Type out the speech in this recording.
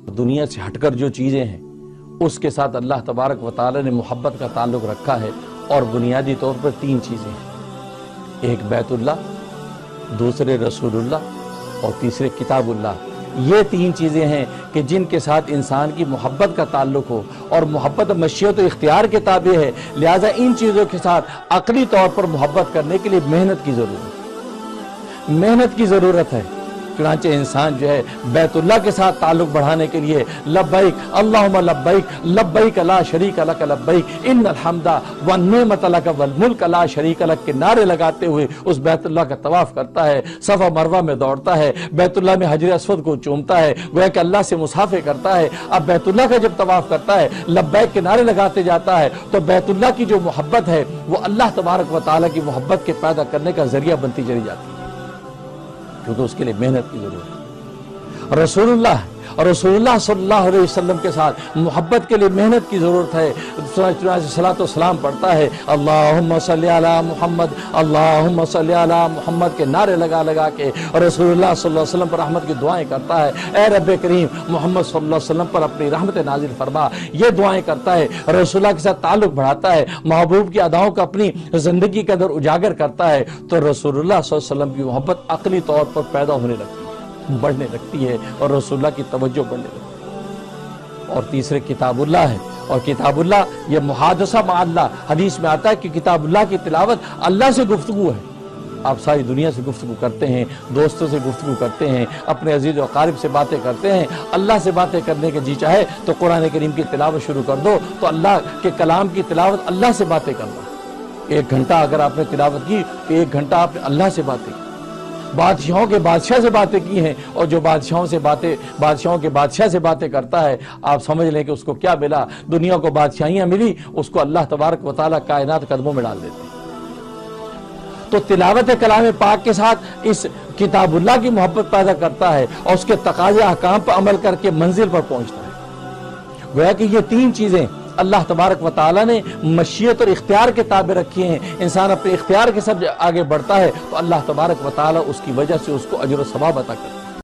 دنیا سے ہٹ کر جو چیزیں ہیں اس کے ساتھ اللہ تبارک و تعالی نے محبت کا تعلق رکھا ہے، اور بنیادی طور پر 3 چیزیں ہیں، ایک بیت اللہ، دوسرے رسول اللہ، اور تیسرے کتاب اللہ۔ یہ 3 چیزیں ہیں کہ جن کے ساتھ انسان کی محبت کا تعلق ہو، اور محبت مشیت و اختیار کے تابع ہے، لہٰذا ان چیزوں کے ساتھ عقلی طور پر محبت کرنے کے لیے محنت کی ضرورت ہے۔ چنانچہ انسان جو ہے بیت اللہ کے ساتھ تعلق بڑھانے کے لیے لبیک اللہم لبیک لبیک لا شریک لک لبیک ان الحمد والنعمت لک والملک لا شریک لک کے نعرے لگاتے ہوئے اس بیت اللہ کا طواف کرتا ہے، صفا مروہ میں دوڑتا ہے، بیت اللہ میں حجر اسود کو چومتا ہے، گویا کہ اللہ سے مصافحہ کرتا ہے۔ اب بیت اللہ کا جب طواف کرتا ہے، لبیک کے نعرے لگاتے جاتا ہے، تو بیت اللہ کی جو محبت ہے وہ اللہ تبارک و تعالیٰ کی محبت کے پیدا کرنے کا ذریعہ بنتی چلی جاتی ہے، کیونکہ اس کے لیے محنت کی ضرورت ہے۔ رسول اللہ صلی اللہ علیہ وسلم کے ساتھ محبت کے لیے محنت کی ضرورت ہے۔ چنانچہ صلاۃ و سلام پڑھتا ہے، اللہم صلی علی محمد اللہم صلی علی محمد کے نعرے لگا کے، اور رسول اللہ صلی اللہ علیہ وسلم پر رحمت کی دعائیں کرتا ہے، اے رب کریم محمد صلی اللہ علیہ وسلم پر اپنی رحمت نازل فرما، یہ دعائیں کرتا ہے، رسول اللہ کے ساتھ تعلق بڑھاتا ہے، محبوب کی اداؤں کو اپنی زندگی کے اندر اجاگر کرتا ہے، تو رسول اللہ صلی اللہ علیہ وسلم کی محبت عقلی طور پر پیدا ہونے لگتی ہے، بڑھنے لگتی ہے، اور رسول اللہ کی توجہ بڑھنے لگتی ہے۔ اور تیسرے کتاب اللہ ہے، اور کتاب اللہ یہ محادثہ مع اللہ، حدیث میں آتا ہے کہ کتاب اللہ کی تلاوت اللہ سے گفتگو ہے۔ آپ ساری دنیا سے گفتگو کرتے ہیں، دوستوں سے گفتگو کرتے ہیں، اپنے عزیز و اقارب سے باتیں کرتے ہیں، اللہ سے باتیں کرنے کے جی چاہے تو قرآن کریم کی تلاوت شروع کر دو، تو اللہ کے کلام کی تلاوت اللہ سے باتیں کرنا۔ 1 گھنٹہ اگر آپ نے تلاوت کی تو 1 گھنٹہ آپ نے اللہ سے باتیں کی، بادشاہوں کے بادشاہ سے باتیں کی ہیں، اور جو بادشاہوں کے بادشاہ سے باتیں کرتا ہے، آپ سمجھ لیں کہ اس کو کیا ملا۔ دنیا کو بادشاہیاں ملی، اس کو اللہ تبارک و تعالیٰ کائنات قدموں میں ڈال دیتے ہیں۔ تو تلاوت کلام پاک کے ساتھ اس کتاب اللہ کی محبت پیدا کرتا ہے، اور اس کے تقاضے احکام پر عمل کر کے منزل پر پہنچتا ہے۔ گویا کہ یہ 3 چیزیں اللہ تبارک و تعالیٰ نے مشیت اور اختیار کے تابع رکھی ہیں۔ انسان اپنے اختیار کے ساتھ آگے بڑھتا ہے تو اللہ تبارک و تعالیٰ اس کی وجہ سے اس کو اجر و ثواب عطا کرتا ہے۔